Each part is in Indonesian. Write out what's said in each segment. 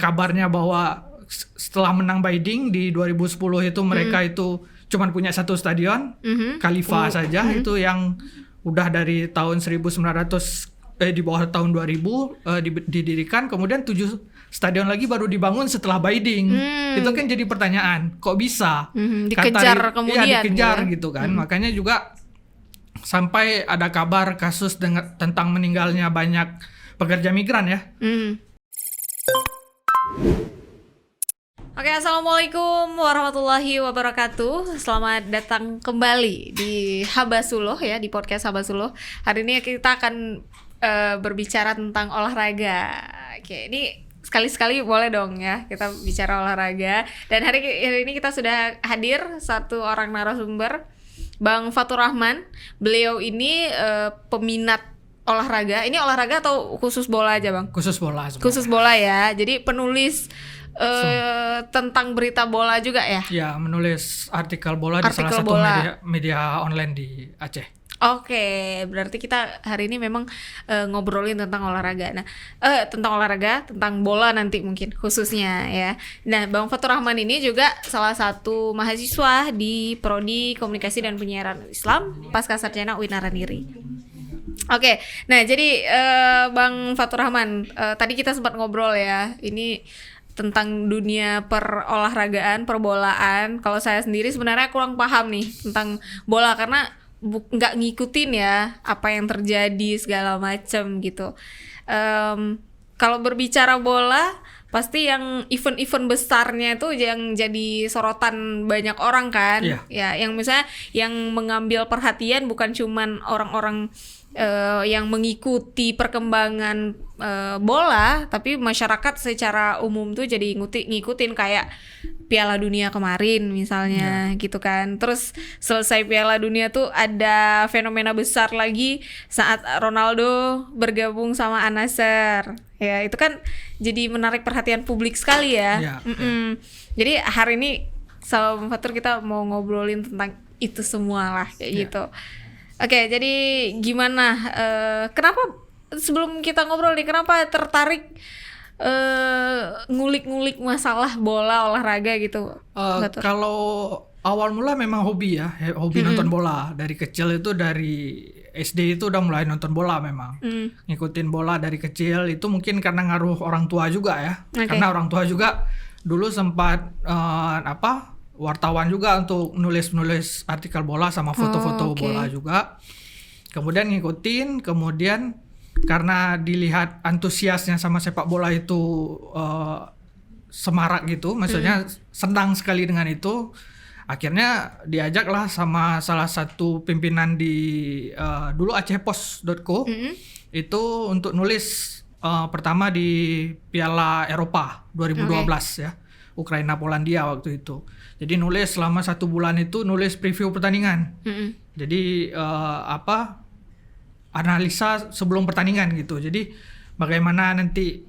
kabarnya bahwa setelah menang Baiding di 2010 itu mereka itu cuma punya satu stadion, Khalifa saja, itu yang udah dari tahun 1900 di bawah tahun 2000 didirikan, kemudian 7 stadion lagi baru dibangun setelah Baiding. Itu kan jadi pertanyaan, kok bisa? Dikejar kemudian. Iya, dikejar gitu kan. Makanya juga sampai ada kabar kasus tentang meninggalnya banyak pekerja migran ya. Oke, assalamualaikum warahmatullahi wabarakatuh. Selamat datang kembali di Habasuloh ya, di podcast Habasuloh. Hari ini kita akan berbicara tentang olahraga. Oke, ini sekali-sekali boleh dong ya kita bicara olahraga. Dan hari ini kita sudah hadir satu orang narasumber, Bang Fatur Rahman. Beliau ini peminat olahraga. Ini olahraga atau khusus bola aja, Bang? Khusus bola sebenarnya. Khusus bola ya. Jadi penulis tentang berita bola juga ya? Ya, menulis artikel bola di salah satu media online di Aceh. Oke, berarti kita hari ini memang ngobrolin tentang olahraga. Nah, tentang bola nanti mungkin khususnya ya. Nah, Bang Fatur Rahman ini juga salah satu mahasiswa di Prodi Komunikasi dan Penyiaran Islam Pascasarjana UIN Araniri. Oke, nah jadi Bang Fatur Rahman, tadi kita sempat ngobrol ya, ini tentang dunia perolahragaan, perbolaan. Kalau saya sendiri sebenarnya kurang paham nih tentang bola karena nggak ngikutin ya apa yang terjadi segala macam gitu. Kalau berbicara bola, pasti yang event-event besarnya itu yang jadi sorotan banyak orang kan. Ya, yang misalnya yang mengambil perhatian bukan cuman orang-orang yang mengikuti perkembangan bola, tapi masyarakat secara umum tuh jadi ngikutin kayak Piala Dunia kemarin misalnya gitu kan. Terus selesai Piala Dunia tuh ada fenomena besar lagi saat Ronaldo bergabung sama Al-Nassr. Ya, itu kan jadi menarik perhatian publik sekali ya. Jadi hari ini sama Fatur kita mau ngobrolin tentang itu semua lah kayak gitu. Oke, jadi gimana? Kenapa sebelum kita ngobrol nih, kenapa tertarik ngulik-ngulik masalah bola olahraga gitu? Kalau awal mula memang hobi ya, hobi nonton bola. Dari kecil itu, dari SD itu udah mulai nonton bola memang. Ngikutin bola dari kecil itu mungkin karena ngaruh orang tua juga ya. Karena orang tua juga dulu sempat wartawan juga untuk nulis artikel bola sama foto-foto bola juga. Kemudian ngikutin, kemudian karena dilihat antusiasnya sama sepak bola itu semarak gitu, maksudnya senang sekali dengan itu, akhirnya diajaklah sama salah satu pimpinan di dulu acehpost.co itu untuk nulis pertama di Piala Eropa 2012 ya, Ukraina Polandia waktu itu. Jadi nulis selama 1 bulan itu, nulis preview pertandingan. Jadi analisa sebelum pertandingan gitu. Jadi bagaimana nanti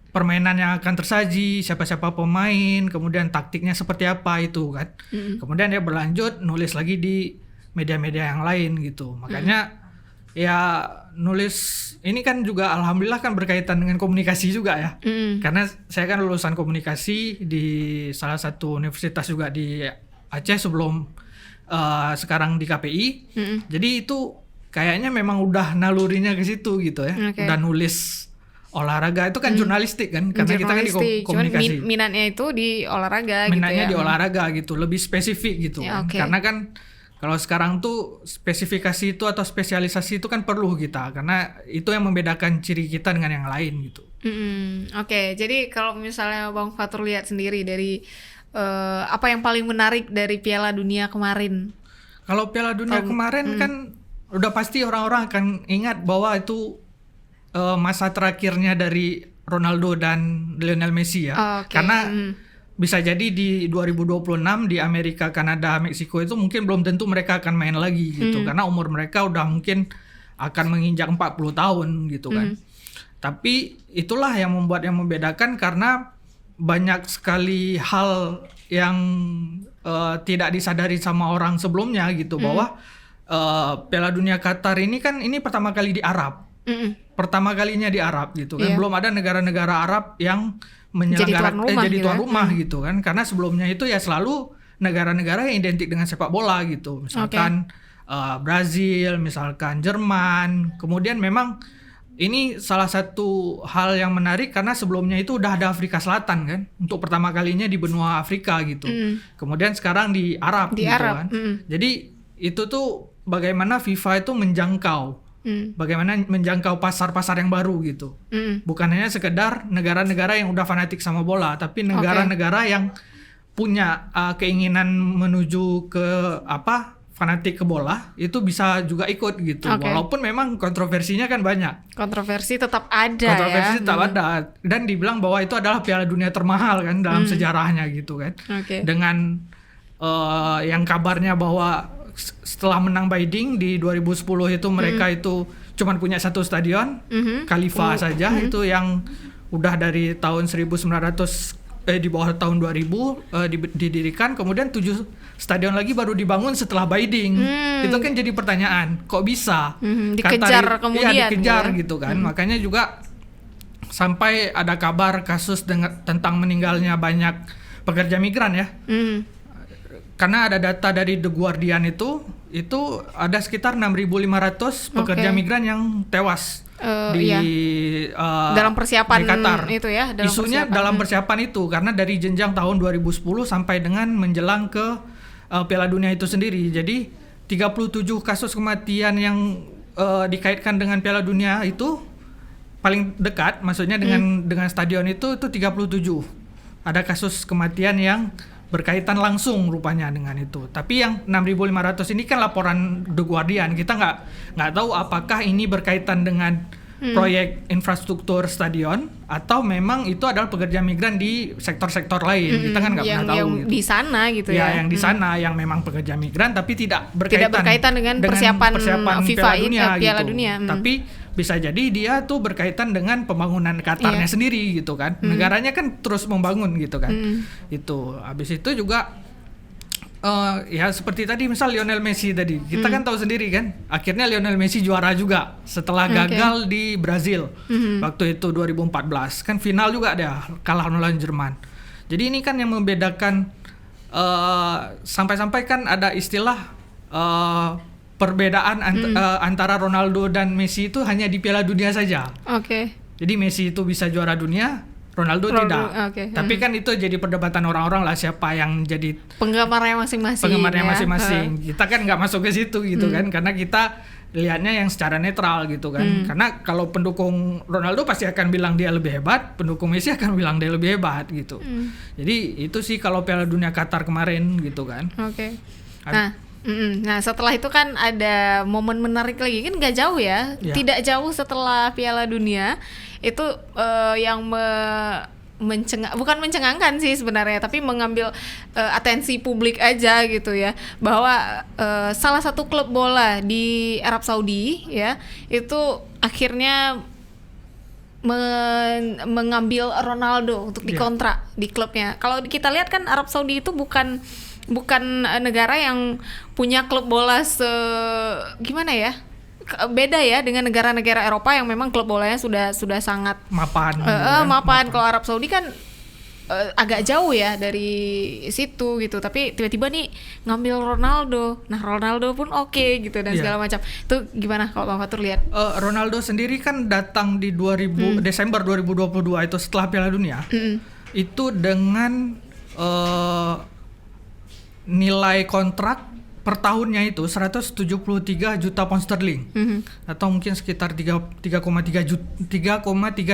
permainan yang akan tersaji, siapa-siapa pemain, kemudian taktiknya seperti apa itu kan. Kemudian dia berlanjut nulis lagi di media-media yang lain gitu. Makanya ya nulis ini kan juga alhamdulillah kan berkaitan dengan komunikasi juga ya. Karena saya kan lulusan komunikasi di salah satu universitas juga di Aceh sebelum sekarang di KPI. Jadi itu kayaknya memang udah nalurinya ke situ gitu ya. Udah nulis olahraga itu kan jurnalistik kan, karena kita kan di komunikasi. Cuman minatnya itu di olahraga gitu ya. Minatnya di olahraga gitu, lebih spesifik gitu. Karena kan kalau sekarang tuh spesifikasi itu atau spesialisasi itu kan perlu kita, karena itu yang membedakan ciri kita dengan yang lain gitu. Jadi kalau misalnya Bang Fatur lihat sendiri dari apa yang paling menarik dari Piala Dunia kemarin? Kalau Piala Dunia kemarin kan udah pasti orang-orang akan ingat bahwa itu masa terakhirnya dari Ronaldo dan Lionel Messi ya. Karena bisa jadi di 2026 di Amerika, Kanada, Meksiko itu mungkin belum tentu mereka akan main lagi gitu. Karena umur mereka udah mungkin akan menginjak 40 tahun gitu kan. Tapi itulah yang membedakan, karena banyak sekali hal yang tidak disadari sama orang sebelumnya gitu, bahwa Piala Dunia Qatar ini kan ini pertama kali di Arab. pertama kalinya di Arab gitu kan. Iya. Belum ada negara-negara Arab yang Jadi tuan tuan rumah gitu kan. Karena sebelumnya itu ya selalu negara-negara yang identik dengan sepak bola gitu. Misalkan Brazil, misalkan Jerman. Kemudian memang ini salah satu hal yang menarik karena sebelumnya itu udah ada Afrika Selatan kan, untuk pertama kalinya di benua Afrika gitu. Kemudian sekarang di Arab gitu kan. Jadi itu tuh bagaimana FIFA itu bagaimana menjangkau pasar-pasar yang baru gitu. Bukan hanya sekedar negara-negara yang udah fanatik sama bola, tapi negara-negara yang punya keinginan menuju ke fanatik ke bola itu bisa juga ikut gitu. Walaupun memang kontroversinya kan banyak. Kontroversi tetap ada. Kontroversi tetap ada, dan dibilang bahwa itu adalah Piala Dunia termahal kan dalam sejarahnya gitu kan. Dengan yang kabarnya bahwa setelah menang Baiding di 2010 itu mereka itu cuma punya satu stadion, Khalifa saja, itu yang udah dari tahun 1900 di bawah tahun 2000 didirikan, kemudian 7 stadion lagi baru dibangun setelah Baiding. Itu kan jadi pertanyaan, kok bisa? Dikejar kemudian. Iya, dikejar gitu kan. Makanya juga sampai ada kabar kasus tentang meninggalnya banyak pekerja migran ya. Karena ada data dari The Guardian itu ada sekitar 6.500 pekerja migran yang tewas dalam persiapan di Qatar. Itu ya, isunya dalam persiapan itu, karena dari jenjang tahun 2010 sampai dengan menjelang ke Piala Dunia itu sendiri. Jadi 37 kasus kematian yang dikaitkan dengan Piala Dunia itu paling dekat, maksudnya dengan stadion itu 37. Ada kasus kematian yang berkaitan langsung rupanya dengan itu. Tapi yang 6.500 ini kan laporan The Guardian. Kita nggak tahu apakah ini berkaitan dengan proyek infrastruktur stadion atau memang itu adalah pekerja migran di sektor-sektor lain. Kita kan nggak pernah tahu. Yang gitu. di sana gitu ya. Yang di sana yang memang pekerja migran tapi tidak berkaitan dengan persiapan FIFA Piala Dunia. Tapi bisa jadi dia tuh berkaitan dengan pembangunan Qatarnya sendiri gitu kan. Negaranya kan terus membangun gitu kan. Itu habis itu juga ya seperti tadi misal Lionel Messi tadi. Kita kan tahu sendiri kan, akhirnya Lionel Messi juara juga setelah gagal di Brazil. Waktu itu 2014 kan final juga dia kalah melawan Jerman. Jadi ini kan yang membedakan sampai-sampai kan ada istilah perbedaan antara Ronaldo dan Messi itu hanya di Piala Dunia saja. Jadi Messi itu bisa juara dunia, Ronaldo tidak. Tapi kan itu jadi perdebatan orang-orang lah, siapa yang jadi penggemarnya masing-masing. Kita kan nggak masuk ke situ gitu kan, karena kita lihatnya yang secara netral gitu kan. Karena kalau pendukung Ronaldo pasti akan bilang dia lebih hebat, pendukung Messi akan bilang dia lebih hebat gitu. Jadi itu sih kalau Piala Dunia Qatar kemarin gitu kan. Nah setelah itu kan ada momen menarik lagi, kan nggak jauh ya, tidak jauh setelah Piala Dunia itu yang bukan mencengangkan sih sebenarnya, tapi mengambil atensi publik aja gitu ya, bahwa salah satu klub bola di Arab Saudi ya itu akhirnya mengambil Ronaldo untuk dikontrak di klubnya. Kalau kita lihat kan Arab Saudi itu bukan negara yang punya klub bola gimana ya, beda ya dengan negara-negara Eropa yang memang klub bolanya sudah sangat mapan. Mapan. Kalau Arab Saudi kan agak jauh ya dari situ gitu, tapi tiba-tiba nih ngambil Ronaldo. Nah Ronaldo pun oke gitu dan segala macam. Itu gimana kalau Bang Fatur lihat? Ronaldo sendiri kan datang di Desember 2022 itu setelah Piala Dunia. Itu dengan nilai kontrak per tahunnya itu 173 juta pound sterling, atau mungkin sekitar 3,3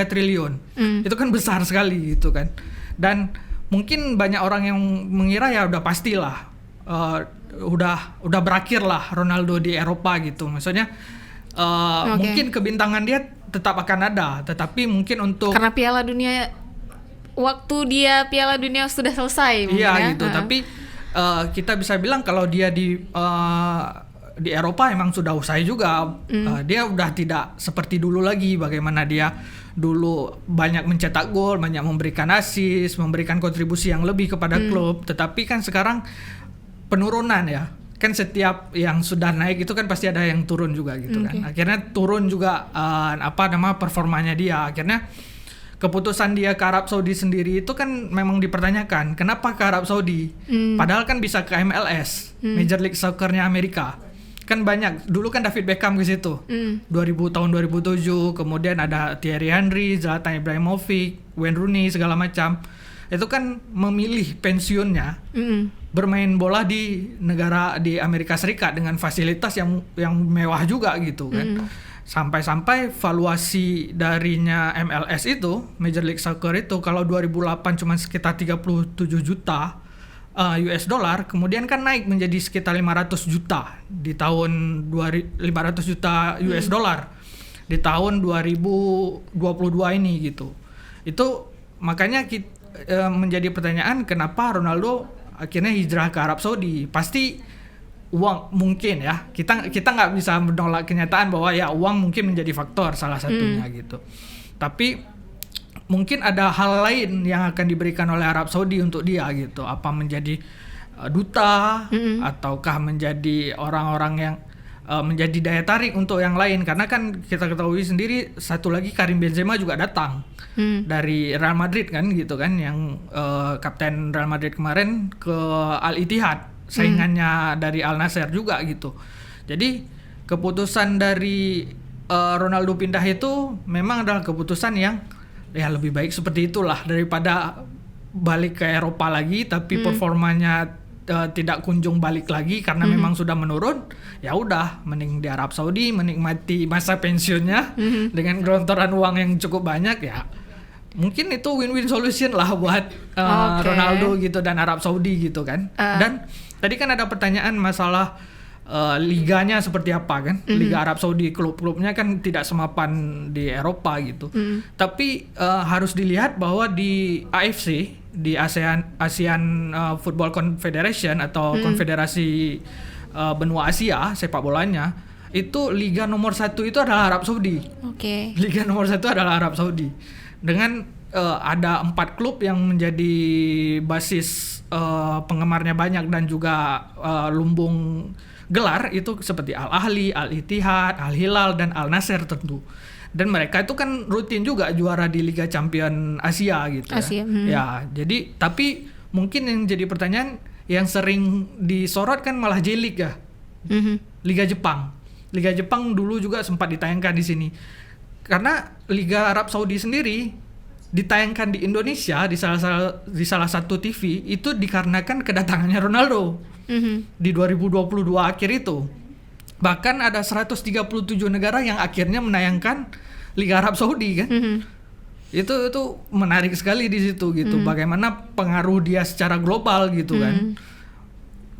triliun. Itu kan besar sekali gitu kan. Dan mungkin banyak orang yang mengira ya udah pastilah udah berakhir lah Ronaldo di Eropa gitu. Maksudnya mungkin kebintangan dia tetap akan ada, tetapi mungkin untuk karena Piala Dunia, waktu dia Piala Dunia sudah selesai. Iya gitu. Tapi kita bisa bilang kalau dia di Eropa emang sudah usai juga. Dia udah tidak seperti dulu lagi, bagaimana dia dulu banyak mencetak gol, banyak memberikan assist, memberikan kontribusi yang lebih kepada klub. Tetapi kan sekarang penurunan ya. kan setiap yang sudah naik itu kan pasti ada yang turun juga gitu kan. Akhirnya turun juga performanya dia. Akhirnya keputusan dia ke Arab Saudi sendiri itu kan memang dipertanyakan. Kenapa ke Arab Saudi? Padahal kan bisa ke MLS, Major League Soccer-nya Amerika. Kan banyak. Dulu kan David Beckham ke situ. 2007, kemudian ada Thierry Henry, Zlatan Ibrahimovic, Wayne Rooney segala macam. Itu kan memilih pensiunnya bermain bola di negara di Amerika Serikat dengan fasilitas yang mewah juga gitu kan. Sampai-sampai valuasi darinya MLS itu, Major League Soccer itu kalau 2008 cuma sekitar 37 juta US dollar, kemudian kan naik menjadi sekitar 500 juta di tahun 500 juta US dollar di tahun 2022 ini gitu. Itu makanya menjadi pertanyaan kenapa Ronaldo akhirnya hijrah ke Arab Saudi. Pasti uang mungkin ya. Kita nggak bisa menolak kenyataan bahwa ya uang mungkin menjadi faktor salah satunya gitu. Tapi mungkin ada hal lain yang akan diberikan oleh Arab Saudi untuk dia gitu. Apa menjadi duta ataukah menjadi orang-orang yang menjadi daya tarik untuk yang lain, karena kan kita ketahui sendiri satu lagi Karim Benzema juga datang dari Real Madrid kan gitu kan, yang kapten Real Madrid kemarin ke Al Ittihad, saingannya dari Al Nassr juga gitu. Jadi keputusan dari Ronaldo pindah itu memang adalah keputusan yang ya lebih baik seperti itulah daripada balik ke Eropa lagi tapi performanya tidak kunjung balik lagi karena memang sudah menurun. Ya udah, mending di Arab Saudi menikmati masa pensiunnya dengan gelontoran uang yang cukup banyak. Ya mungkin itu win-win solution lah buat Ronaldo gitu dan Arab Saudi gitu kan. Dan tadi kan ada pertanyaan masalah liganya seperti apa kan. Liga Arab Saudi, klub-klubnya kan tidak semapan di Eropa gitu. Tapi harus dilihat bahwa di AFC, di ASEAN Football Confederation atau konfederasi benua Asia sepak bolanya, itu liga nomor 1 itu adalah Arab Saudi. Liga nomor 1 adalah Arab Saudi dengan ada 4 klub yang menjadi basis penggemarnya banyak dan juga lumbung gelar itu seperti Al Ahly, Al Ittihad, Al Hilal dan Al Nassr tentu. Dan mereka itu kan rutin juga juara di Liga Champion Asia gitu ya. Ya, jadi tapi mungkin yang jadi pertanyaan yang sering disorot kan malah J-League ya. Liga Jepang. Liga Jepang dulu juga sempat ditayangkan di sini. Karena Liga Arab Saudi sendiri ditayangkan di Indonesia di salah satu TV itu dikarenakan kedatangannya Ronaldo. Di 2022 akhir itu. Bahkan ada 137 negara yang akhirnya menayangkan Liga Arab Saudi kan. Itu menarik sekali di situ gitu. Bagaimana pengaruh dia secara global gitu kan.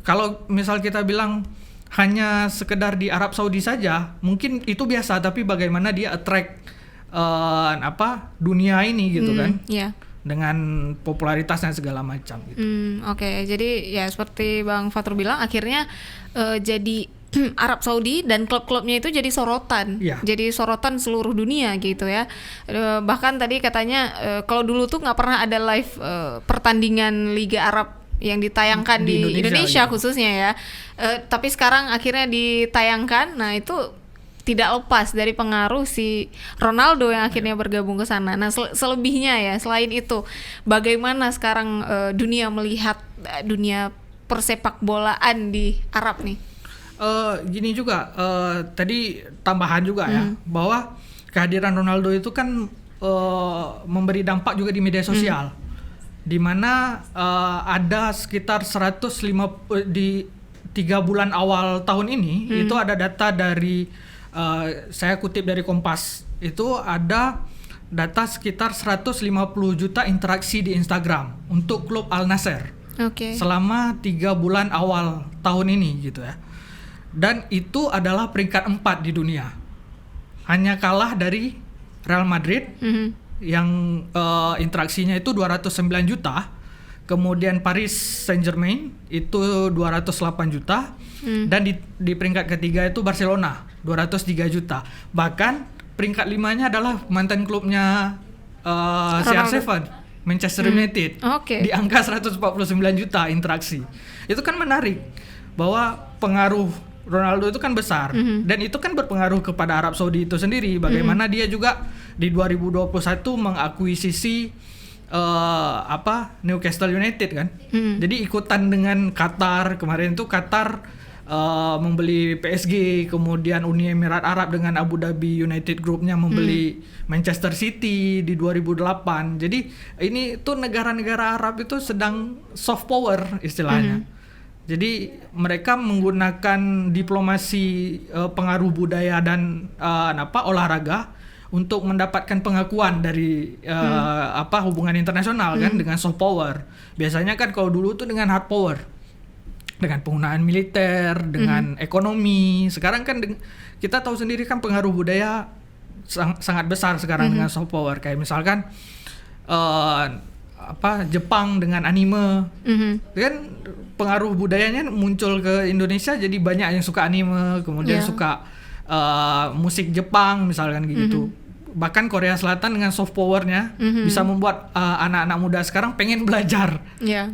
Kalau misal kita bilang hanya sekedar di Arab Saudi saja, mungkin itu biasa, tapi bagaimana dia attract dunia ini gitu kan. Dengan popularitasnya segala macam gitu. Jadi ya seperti Bang Fatur bilang, akhirnya jadi Arab Saudi dan klub-klubnya itu jadi sorotan, jadi sorotan seluruh dunia gitu ya. Bahkan tadi katanya kalau dulu tuh nggak pernah ada live pertandingan Liga Arab yang ditayangkan di Indonesia khususnya ya. Tapi sekarang akhirnya ditayangkan. Nah itu tidak lepas dari pengaruh si Ronaldo yang akhirnya bergabung ke sana. Nah selebihnya ya, selain itu bagaimana sekarang dunia melihat dunia persepak bolaan di Arab nih? Gini juga, tadi tambahan juga ya, bahwa kehadiran Ronaldo itu kan memberi dampak juga di media sosial, di mana ada sekitar 150 di 3 bulan awal tahun ini itu ada data dari saya kutip dari Kompas, itu ada data sekitar 150 juta interaksi di Instagram untuk klub Al Nassr selama 3 bulan awal tahun ini gitu ya. Dan itu adalah peringkat 4 di dunia, hanya kalah dari Real Madrid yang interaksinya itu 209 juta. Kemudian Paris Saint-Germain itu 208 juta. Dan di peringkat ketiga itu Barcelona 203 juta. Bahkan peringkat 5-nya adalah mantan klubnya CR7, Manchester United, di angka 149 juta interaksi. Itu kan menarik bahwa pengaruh Ronaldo itu kan besar, dan itu kan berpengaruh kepada Arab Saudi itu sendiri. Bagaimana dia juga di 2021 mengakuisisi Newcastle United kan. Jadi ikutan dengan Qatar. Kemarin itu Qatar membeli PSG, kemudian Uni Emirat Arab dengan Abu Dhabi United Groupnya membeli Manchester City di 2008. Jadi ini tuh negara-negara Arab itu sedang soft power istilahnya. Jadi mereka menggunakan diplomasi pengaruh budaya dan olahraga untuk mendapatkan pengakuan dari hubungan internasional kan, dengan soft power. Biasanya kan kalau dulu tuh dengan hard power, dengan penggunaan militer, dengan ekonomi. Sekarang kan kita tahu sendiri kan pengaruh budaya sangat besar sekarang dengan soft power. Kayak misalkan Jepang dengan anime, kan pengaruh budayanya muncul ke Indonesia, jadi banyak yang suka anime, kemudian suka musik Jepang misalkan gitu. Bahkan Korea Selatan dengan soft powernya bisa membuat anak-anak muda sekarang pengen belajar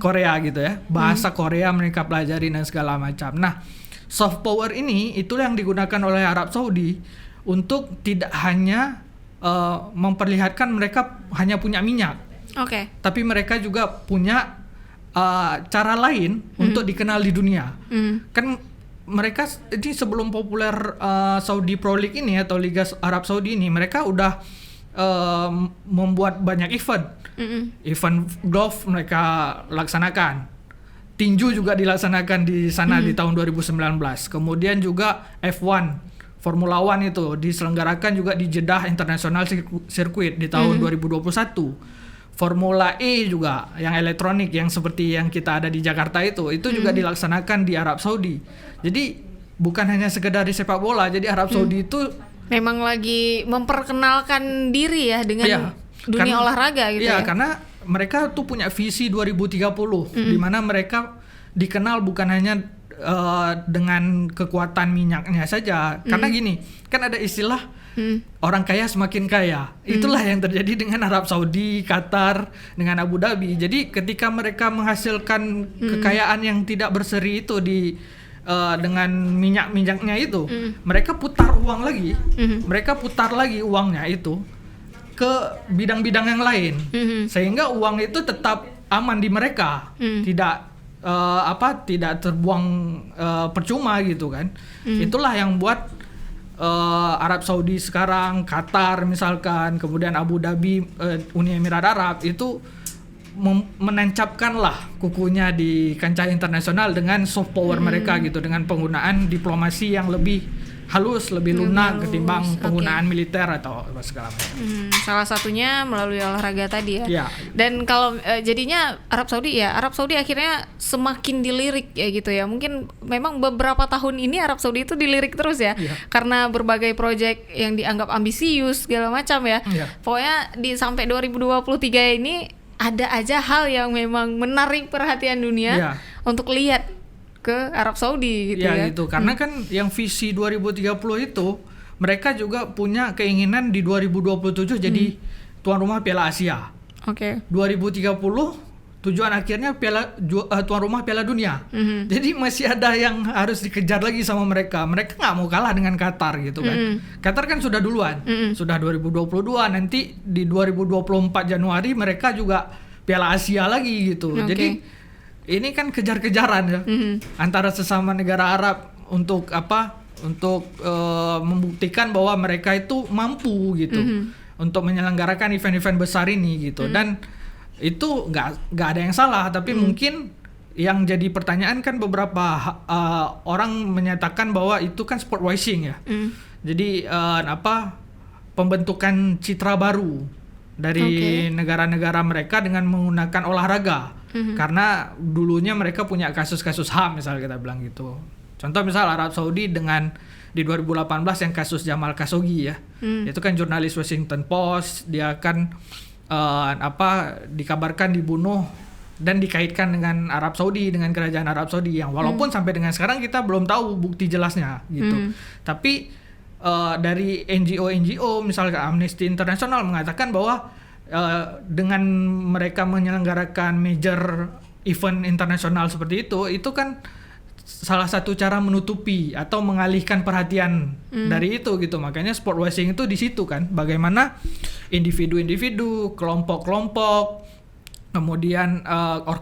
Korea gitu ya, bahasa Korea mereka pelajari dan segala macam. Nah, soft power ini itulah yang digunakan oleh Arab Saudi untuk tidak hanya memperlihatkan mereka hanya punya minyak, tapi mereka juga punya cara lain untuk dikenal di dunia. Kan mereka ini sebelum populer Saudi Pro League ini atau Liga Arab Saudi ini, mereka udah membuat banyak event. Event golf mereka laksanakan. Tinju juga dilaksanakan di sana di tahun 2019. Kemudian juga F1, Formula One itu diselenggarakan juga di Jeddah International Circuit di tahun 2021. Formula E juga yang elektronik yang seperti yang kita ada di Jakarta itu juga dilaksanakan di Arab Saudi. Jadi bukan hanya sekedar di sepak bola. Jadi Arab Saudi itu memang lagi memperkenalkan diri ya dengan dunia olahraga gitu ya. Karena mereka tuh punya visi 2030 di mana mereka dikenal bukan hanya dengan kekuatan minyaknya saja. Karena gini, kan ada istilah orang kaya semakin kaya. Itulah yang terjadi dengan Arab Saudi, Qatar, dengan Abu Dhabi. Jadi ketika mereka menghasilkan kekayaan yang tidak berseri itu dengan minyak-minyaknya itu, mereka putar uang lagi. Mereka putar lagi uangnya itu ke bidang-bidang yang lain. Sehingga uang itu tetap aman di mereka. Tidak terbuang percuma gitu kan. Itulah yang buat Arab Saudi sekarang, Qatar misalkan, kemudian Abu Dhabi, Uni Emirat Arab itu menancapkanlah kukunya di kancah internasional dengan soft power mereka gitu, dengan penggunaan diplomasi yang lebih halus, lebih lunak ketimbang penggunaan militer atau segala macam. Salah satunya melalui olahraga tadi ya. Dan kalau jadinya Arab Saudi akhirnya semakin dilirik ya gitu ya. Mungkin memang beberapa tahun ini Arab Saudi itu dilirik terus ya. Karena berbagai proyek yang dianggap ambisius segala macam ya. Pokoknya sampai 2023 ini ada aja hal yang memang menarik perhatian dunia untuk lihat ke Arab Saudi gitu ya. Gitu. Karena kan yang visi 2030 itu mereka juga punya keinginan di 2027 jadi tuan rumah Piala Asia. 2030 tujuan akhirnya tuan rumah Piala Dunia. Jadi masih ada yang harus dikejar lagi sama mereka. Mereka nggak mau kalah dengan Qatar gitu kan. Qatar kan sudah duluan, sudah 2022, nanti di 2024 Januari mereka juga Piala Asia lagi gitu. Jadi ini kan kejar-kejaran ya antara sesama negara Arab untuk membuktikan bahwa mereka itu mampu gitu untuk menyelenggarakan event-event besar ini gitu. Dan itu nggak ada yang salah, tapi mungkin yang jadi pertanyaan kan beberapa orang menyatakan bahwa itu kan sport washing ya. Jadi pembentukan citra baru dari negara-negara mereka dengan menggunakan olahraga. Karena dulunya mereka punya kasus-kasus HAM misalnya kita bilang gitu. Contoh misal Arab Saudi dengan di 2018 yang kasus Jamal Khashoggi ya. Itu kan jurnalis Washington Post, dia kan dikabarkan dibunuh dan dikaitkan dengan Arab Saudi, dengan kerajaan Arab Saudi yang walaupun sampai dengan sekarang kita belum tahu bukti jelasnya gitu. Tapi dari NGO misalnya Amnesty International mengatakan bahwa dengan mereka menyelenggarakan major event internasional seperti itu kan salah satu cara menutupi atau mengalihkan perhatian dari itu gitu. Makanya sport washing itu di situ kan, bagaimana individu-individu, kelompok-kelompok, kemudian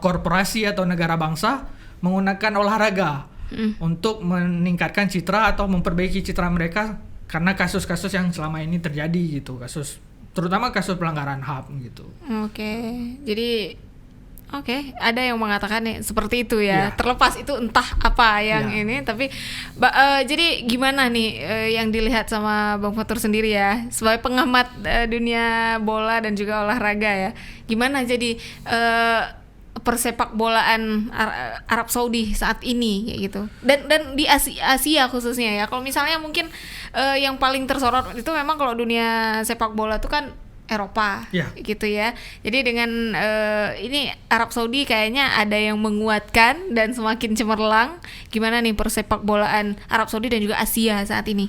korporasi atau negara bangsa menggunakan olahraga untuk meningkatkan citra atau memperbaiki citra mereka karena kasus-kasus yang selama ini terjadi gitu, terutama kasus pelanggaran HAM gitu. Jadi ada yang mengatakan seperti itu ya. Terlepas itu entah apa yang ini, tapi jadi gimana nih yang dilihat sama Bang Fatur sendiri ya sebagai pengamat dunia bola dan juga olahraga ya. Gimana jadi persepak bolaan Arab Saudi saat ini kayak gitu. Dan di Asia khususnya ya. Kalau misalnya mungkin yang paling tersorot itu memang kalau dunia sepak bola itu kan Eropa gitu ya. Jadi dengan ini Arab Saudi kayaknya ada yang menguatkan dan semakin cemerlang. Gimana nih persepak bolaan Arab Saudi dan juga Asia saat ini?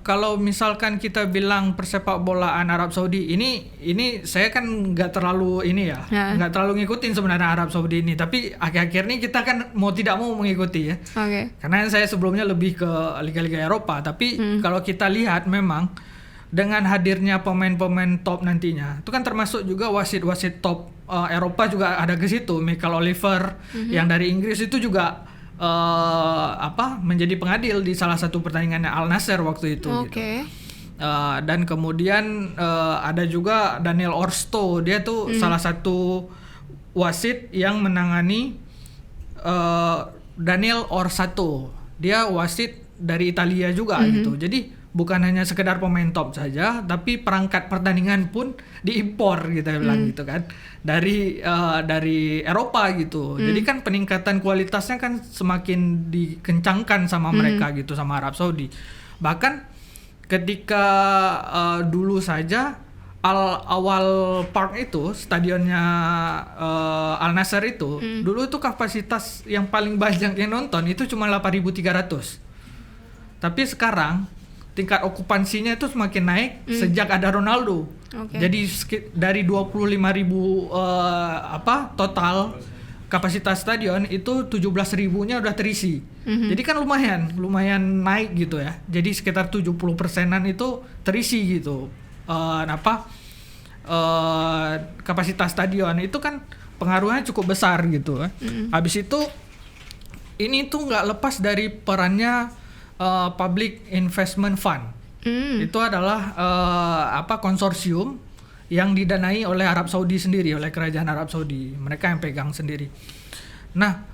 Kalau misalkan kita bilang persepak bolaan Arab Saudi ini saya kan nggak terlalu nggak terlalu ngikutin sebenarnya Arab Saudi ini. Tapi akhir-akhir ini kita kan mau tidak mau mengikuti ya. Karena saya sebelumnya lebih ke liga-liga Eropa. Tapi kalau kita lihat memang dengan hadirnya pemain-pemain top nantinya, itu kan termasuk juga wasit-wasit top Eropa juga ada ke situ. Michael Oliver yang dari Inggris itu juga menjadi pengadil di salah satu pertandingan Al Nassr waktu itu. Gitu. Dan kemudian ada juga Daniel Orsto, dia tuh salah satu wasit yang menangani Daniel Orsato. Dia wasit dari Italia juga gitu. Jadi bukan hanya sekedar pemain top saja, tapi perangkat pertandingan pun diimpor gitu bilang gitu kan dari Eropa gitu. Jadi kan peningkatan kualitasnya kan semakin dikencangkan sama mereka gitu, sama Arab Saudi. Bahkan ketika dulu saja awal Park itu stadionnya Al Nassr itu dulu itu kapasitas yang paling banyak yang nonton itu cuma 8.300. Tapi sekarang tingkat okupansinya itu semakin naik sejak ada Ronaldo. Jadi dari 25.000 total kapasitas stadion itu 17.000-nya udah terisi. Jadi kan lumayan naik gitu ya. Jadi sekitar 70%-an itu terisi gitu. Kapasitas stadion itu kan pengaruhnya cukup besar gitu. Habis itu ini tuh nggak lepas dari perannya Public Investment Fund. Itu adalah konsorsium yang didanai oleh Arab Saudi sendiri, oleh kerajaan Arab Saudi. Mereka yang pegang sendiri. Nah,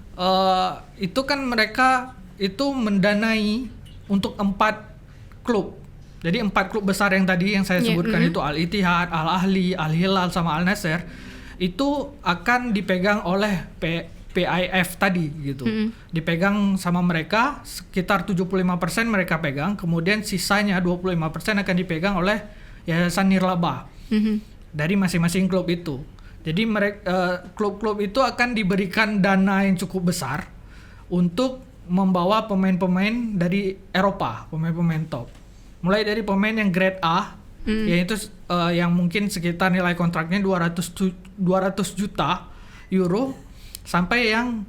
itu kan mereka itu mendanai untuk 4 klub. Jadi 4 klub besar yang tadi yang saya sebutkan itu Al-Ittihad, Al-Ahli, Al-Hilal sama Al Nassr itu akan dipegang oleh PIF tadi gitu. Dipegang sama mereka, sekitar 75% mereka pegang, kemudian sisanya 25% akan dipegang oleh Yayasan Nirlaba dari masing-masing klub itu. Jadi klub-klub itu akan diberikan dana yang cukup besar untuk membawa pemain-pemain dari Eropa, pemain-pemain top. Mulai dari pemain yang grade A, yaitu yang mungkin sekitar nilai kontraknya 200 juta euro, sampai yang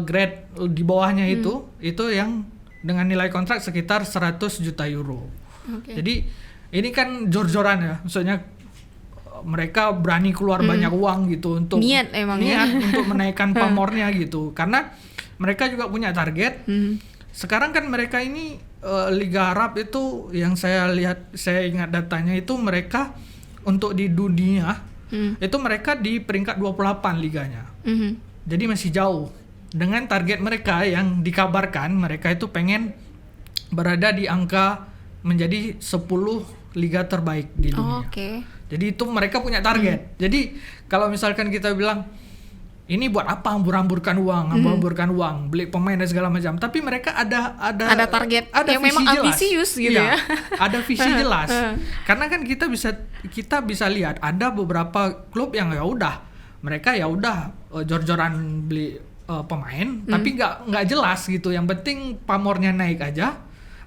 grade di bawahnya itu yang dengan nilai kontrak sekitar 100 juta euro. Jadi ini kan jor-joran ya, maksudnya mereka berani keluar banyak uang gitu untuk niat untuk menaikkan pamornya gitu, karena mereka juga punya target. Sekarang kan mereka ini Liga Arab itu yang saya ingat datanya itu mereka untuk di dunia itu mereka di peringkat 28 liganya. Jadi masih jauh dengan target mereka yang dikabarkan mereka itu pengen berada di angka menjadi 10 liga terbaik di dunia. Jadi itu mereka punya target. Jadi kalau misalkan kita bilang ini buat apa hambur-hamburkan uang, beli pemain dan segala macam, tapi mereka ada target ada yang memang jelas. ambisius gitu ya. Ada visi jelas. Karena kan kita bisa lihat ada beberapa klub yang ya udah mereka jor-joran beli pemain, tapi nggak jelas gitu. Yang penting pamornya naik aja.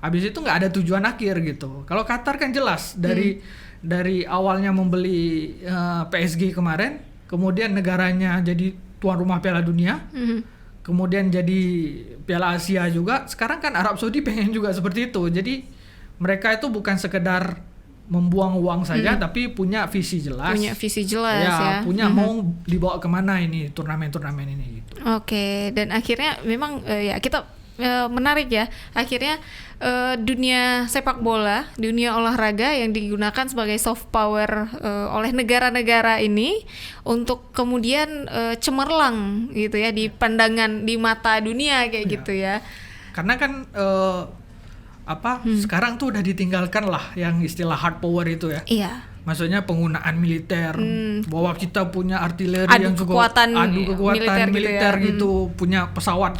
Habis itu nggak ada tujuan akhir gitu. Kalau Qatar kan jelas dari awalnya membeli PSG kemarin, kemudian negaranya jadi tuan rumah Piala Dunia, kemudian jadi Piala Asia juga. Sekarang kan Arab Saudi pengen juga seperti itu. Jadi mereka itu bukan sekedar membuang uang saja, tapi punya visi jelas. Punya visi jelas ya. Punya mau dibawa kemana ini turnamen-turnamen ini gitu. Oke, dan akhirnya memang ya kita menarik ya. Akhirnya dunia sepak bola, dunia olahraga yang digunakan sebagai soft power oleh negara-negara ini untuk kemudian cemerlang gitu ya di pandangan, di mata dunia kayak gitu ya. Karena kan sekarang tuh udah ditinggalkan lah yang istilah hard power itu ya. Iya. Maksudnya penggunaan militer, bahwa kita punya artileri adu yang juga kekuatan militer gitu, punya pesawat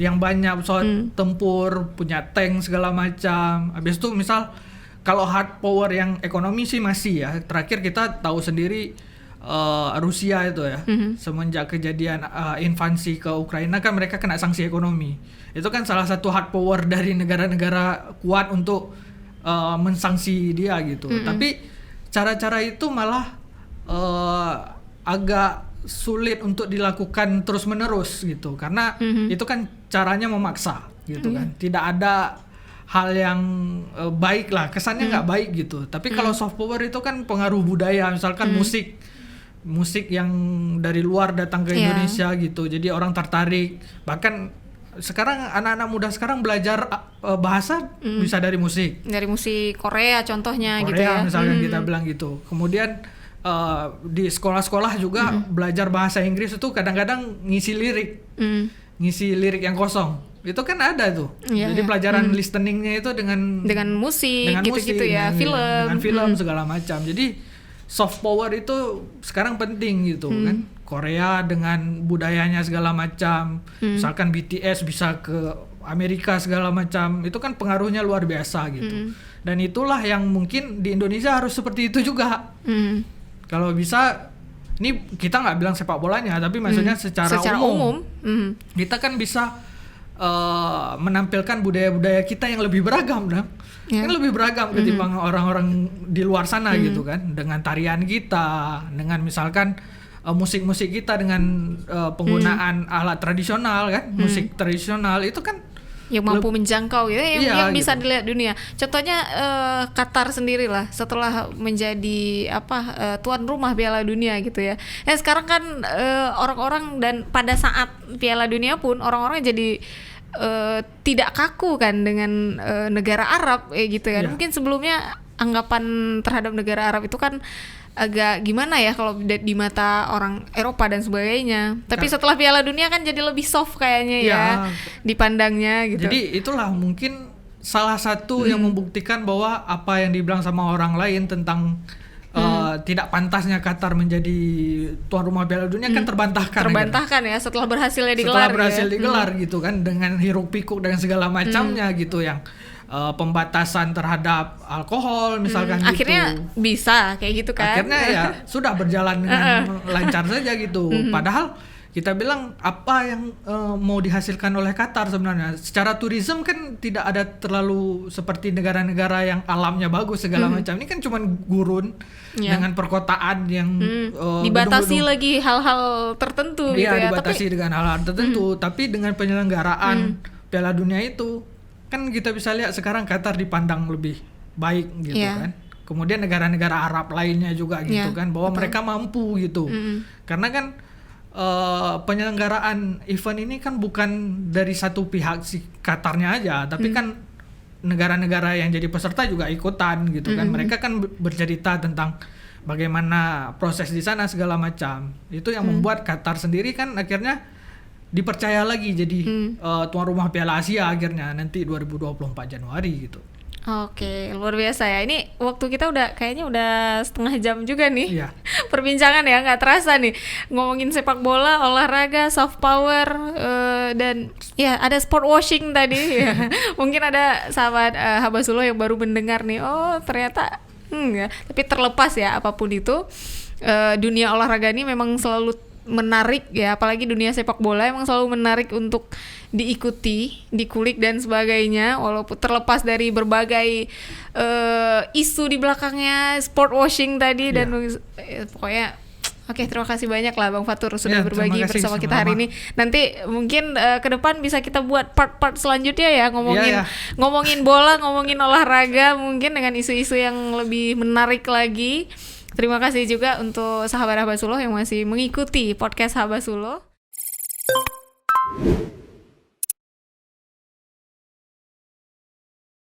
yang banyak, pesawat tempur, punya tank segala macam. Habis itu misal kalau hard power yang ekonomi sih masih ya. Terakhir kita tahu sendiri Rusia itu ya, semenjak kejadian invasi ke Ukraina kan mereka kena sanksi ekonomi. Itu kan salah satu hard power dari negara-negara kuat untuk mensanksi dia gitu. Tapi cara-cara itu malah agak sulit untuk dilakukan terus-menerus gitu, karena itu kan caranya memaksa gitu kan. Tidak ada hal yang baik lah, kesannya nggak baik gitu. Tapi kalau soft power itu kan pengaruh budaya, misalkan musik yang dari luar datang ke Indonesia gitu, jadi orang tertarik. Bahkan sekarang anak-anak muda sekarang belajar bahasa bisa dari musik Korea contohnya gitu Korea ya. Misalkan kita bilang gitu. Kemudian di sekolah-sekolah juga belajar bahasa Inggris itu kadang-kadang ngisi lirik yang kosong. Itu kan ada tuh. Jadi pelajaran listeningnya itu dengan musik gitu-gitu ya, dengan film segala macam. Jadi soft power itu sekarang penting gitu kan. Korea dengan budayanya segala macam. Misalkan BTS bisa ke Amerika segala macam. Itu kan pengaruhnya luar biasa gitu. Dan itulah yang mungkin di Indonesia harus seperti itu juga. Kalau bisa, ini kita nggak bilang sepak bolanya, tapi maksudnya secara umum. Kita kan bisa menampilkan budaya-budaya kita yang lebih beragam, kan lebih beragam ketimbang orang-orang di luar sana gitu kan, dengan tarian kita, dengan misalkan musik-musik kita dengan penggunaan alat tradisional kan, musik tradisional itu kan yang mampu menjangkau gitu, yang bisa gitu. dilihat dunia. Contohnya Qatar sendiri lah, setelah menjadi tuan rumah Piala Dunia gitu ya. Sekarang kan orang-orang, dan pada saat Piala Dunia pun orang-orang jadi tidak kaku kan dengan negara Arab gitu kan. Mungkin sebelumnya anggapan terhadap negara Arab itu kan agak gimana ya kalau di mata orang Eropa dan sebagainya. Tapi setelah Piala Dunia kan jadi lebih soft kayaknya ya dipandangnya gitu. Jadi itulah mungkin salah satu yang membuktikan bahwa apa yang dibilang sama orang lain tentang tidak pantasnya Qatar menjadi tuan rumah Piala Dunia kan terbantahkan ya setelah berhasilnya digelar. Digelar gitu kan, dengan hiruk pikuk dengan segala macamnya gitu, yang pembatasan terhadap alkohol misalkan gitu. Akhirnya bisa kayak gitu kan. Akhirnya ya sudah berjalan dengan lancar saja gitu. Padahal kita bilang apa yang mau dihasilkan oleh Qatar sebenarnya secara tourism kan tidak ada terlalu seperti negara-negara yang alamnya bagus segala macam. Ini kan cuman gurun dengan perkotaan yang dibatasi lagi hal-hal tertentu gitu ya. Dibatasi dengan hal-hal tertentu, tapi dengan penyelenggaraan Piala Dunia itu kan kita bisa lihat sekarang Qatar dipandang lebih baik gitu kan. Kemudian negara-negara Arab lainnya juga gitu kan, bahwa mereka mampu gitu. Karena kan penyelenggaraan event ini kan bukan dari satu pihak si Qatarnya aja, tapi kan negara-negara yang jadi peserta juga ikutan gitu kan. Mereka kan bercerita tentang bagaimana proses di sana segala macam. Itu yang membuat Qatar sendiri kan akhirnya dipercaya lagi jadi tuan rumah Piala Asia akhirnya nanti 2024 Januari gitu. Oke, luar biasa ya. Ini waktu kita kayaknya udah setengah jam juga nih. Iya. Perbincangan ya, nggak terasa nih ngomongin sepak bola, olahraga, soft power, dan ya ada sport washing tadi. Ya. Mungkin ada sahabat Habasulo yang baru mendengar nih. Oh ternyata ya. Tapi terlepas ya apapun itu, dunia olahraga ini memang selalu menarik ya, apalagi dunia sepak bola emang selalu menarik untuk diikuti, dikulik dan sebagainya, walaupun terlepas dari berbagai isu di belakangnya sport washing tadi dan pokoknya Oke, terima kasih banyak lah Bang Fatur sudah Ya, berbagi terima kasih, bersama kita hari ini. Nanti mungkin ke depan bisa kita buat part-part selanjutnya ya, ngomongin bola, ngomongin olahraga, mungkin dengan isu-isu yang lebih menarik lagi. Terima kasih juga untuk sahabat Habasulo yang masih mengikuti podcast Habasulo.